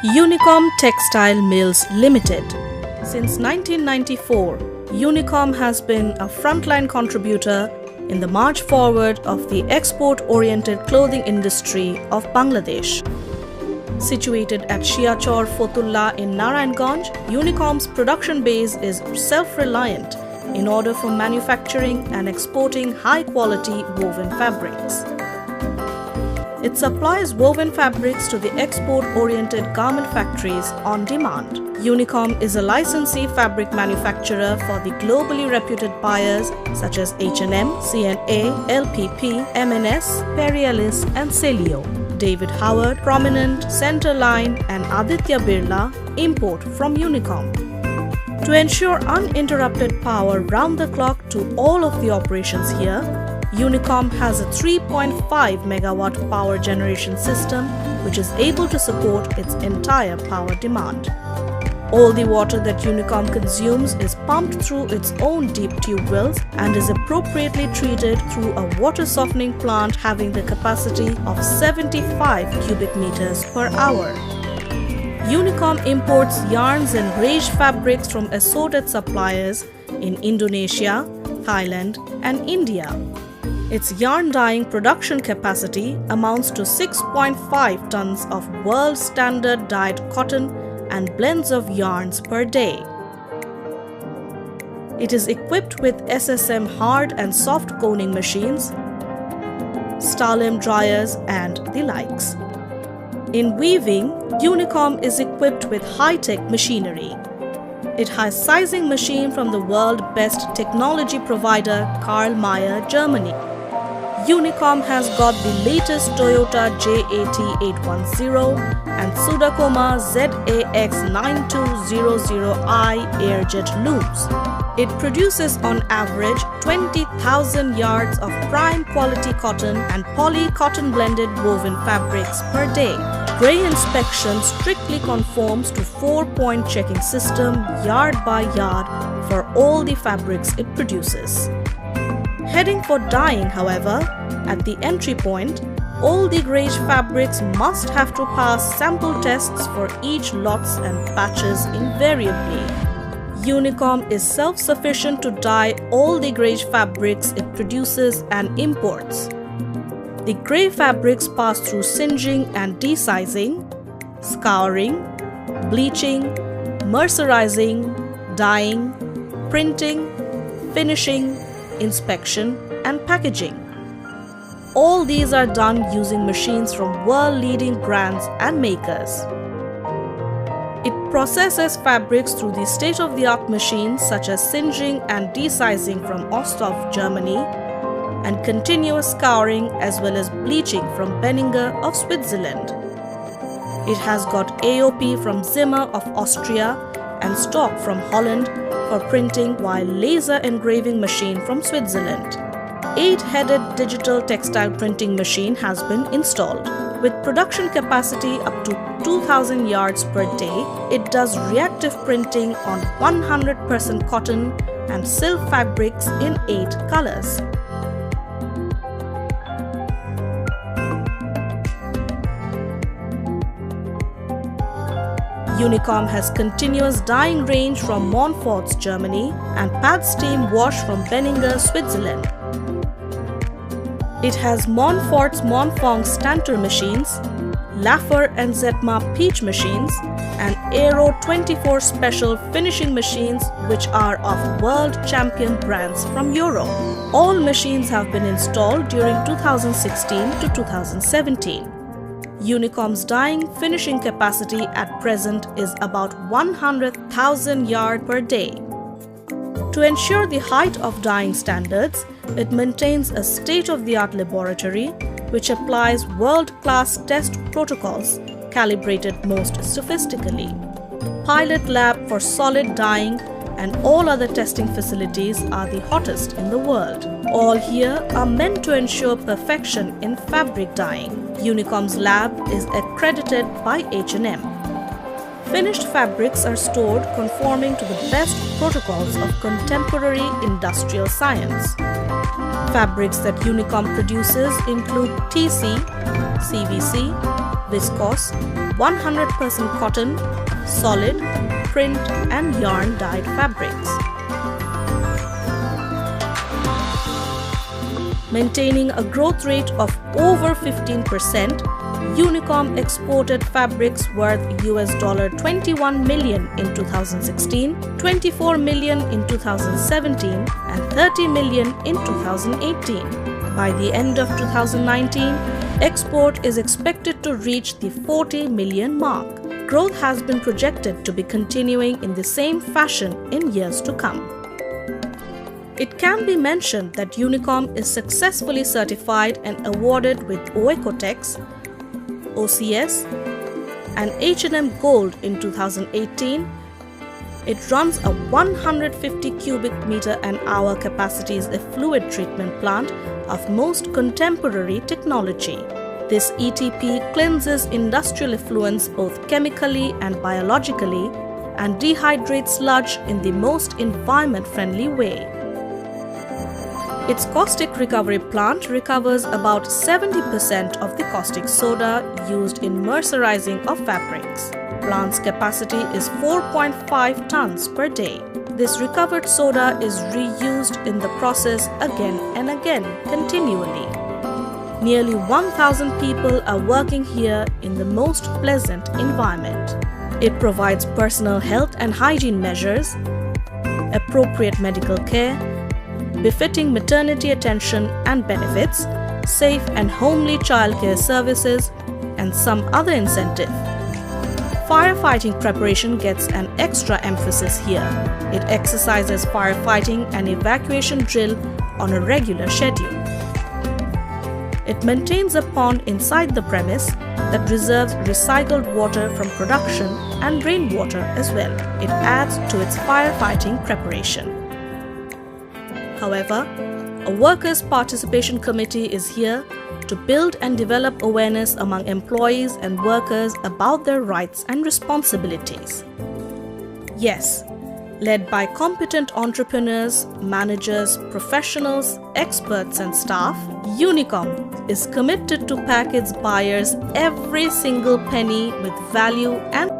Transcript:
Unicom Textile Mills Limited. Since 1994, Unicom has been a frontline contributor in the march forward of the export-oriented clothing industry of Bangladesh. Situated at Shiachor Fotullah in Narayanganj, Unicom's production base is self-reliant in order for manufacturing and exporting high-quality woven fabrics. It supplies woven fabrics to the export-oriented garment factories on demand. Unicom is a licensee fabric manufacturer for the globally reputed buyers such as H&M, C&A, LPP, M&S, Perialis and Celio. David Howard, Prominent, Centerline and Aditya Birla import from Unicom. To ensure uninterrupted power round the clock to all of the operations here, Unicom has a 3.5 megawatt power generation system which is able to support its entire power demand. All the water that Unicom consumes is pumped through its own deep tube wells and is appropriately treated through a water softening plant having the capacity of 75 cubic meters per hour. Unicom imports yarns and greige fabrics from assorted suppliers in Indonesia, Thailand and India. Its yarn dyeing production capacity amounts to 6.5 tons of world standard dyed cotton and blends of yarns per day. It is equipped with SSM hard and soft coning machines, Stalem dryers and the likes. In weaving, Unicom is equipped with high-tech machinery. It has sizing machine from the world best technology provider Karl Mayer, Germany. Unicom has got the latest Toyota JAT810 and Sudakoma ZAX9200i airjet looms. It produces on average 20,000 yards of prime quality cotton and poly cotton blended woven fabrics per day. Gray inspection strictly conforms to 4-point checking system yard by yard for all the fabrics it produces. Heading for dyeing, however, at the entry point, all the greige fabrics must have to pass sample tests for each lots and batches invariably. Unicom is self-sufficient to dye all the greige fabrics it produces and imports. The grey fabrics pass through singeing and desizing, scouring, bleaching, mercerizing, dyeing, printing, finishing, inspection and packaging. All these are done using machines from world-leading brands and makers. It processes fabrics through the state-of-the-art machines such as singeing and desizing from Osthoff, Germany, and continuous scouring as well as bleaching from Benninger of Switzerland. It has got AOP from Zimmer of Austria and Stock from Holland for printing, while laser engraving machine from Switzerland. 8-headed digital textile printing machine has been installed. With production capacity up to 2,000 yards per day, it does reactive printing on 100% cotton and silk fabrics in 8 colors. Unicom has continuous dyeing range from Montfort's, Germany and pad steam wash from Benninger, Switzerland. It has Montfort's Montfong Stanter machines, Laffer and Zetma Peach machines and Aero 24 special finishing machines which are of world champion brands from Europe. All machines have been installed during 2016 to 2017. Unicom's dyeing finishing capacity at present is about 100,000 yards per day. To ensure the height of dyeing standards, it maintains a state-of-the-art laboratory which applies world-class test protocols calibrated most sophisticatedly. Pilot lab for solid dyeing and all other testing facilities are the hottest in the world. All here are meant to ensure perfection in fabric dyeing. Unicom's lab is accredited by H&M. Finished fabrics are stored conforming to the best protocols of contemporary industrial science. Fabrics that Unicom produces include TC, CVC, viscose, 100% cotton, solid, print and yarn dyed fabrics. Maintaining a growth rate of over 15%, Unicom exported fabrics worth $21 million in 2016, $24 million in 2017 and $30 million in 2018. By the end of 2019, export is expected to reach the 40 million mark. Growth has been projected to be continuing in the same fashion in years to come. It can be mentioned that Unicom is successfully certified and awarded with Oecotex, OCS and H&M Gold in 2018. It runs a 150 cubic meter an hour capacities a fluid treatment plant of most contemporary technology. This ETP cleanses industrial effluents both chemically and biologically and dehydrates sludge in the most environment-friendly way. Its caustic recovery plant recovers about 70% of the caustic soda used in mercerizing of fabrics. Plant's capacity is 4.5 tons per day. This recovered soda is reused in the process again and again, continually. Nearly 1,000 people are working here in the most pleasant environment. It provides personal health and hygiene measures, appropriate medical care, befitting maternity attention and benefits, safe and homely childcare services, and some other incentive. Firefighting preparation gets an extra emphasis here. It exercises firefighting and evacuation drill on a regular schedule. It maintains a pond inside the premise that reserves recycled water from production and rainwater as well. It adds to its firefighting preparation. However, a workers' participation committee is here to build and develop awareness among employees and workers about their rights and responsibilities. Yes, led by competent entrepreneurs, managers, professionals, experts and staff, Unicom is committed to pack its buyers every single penny with value and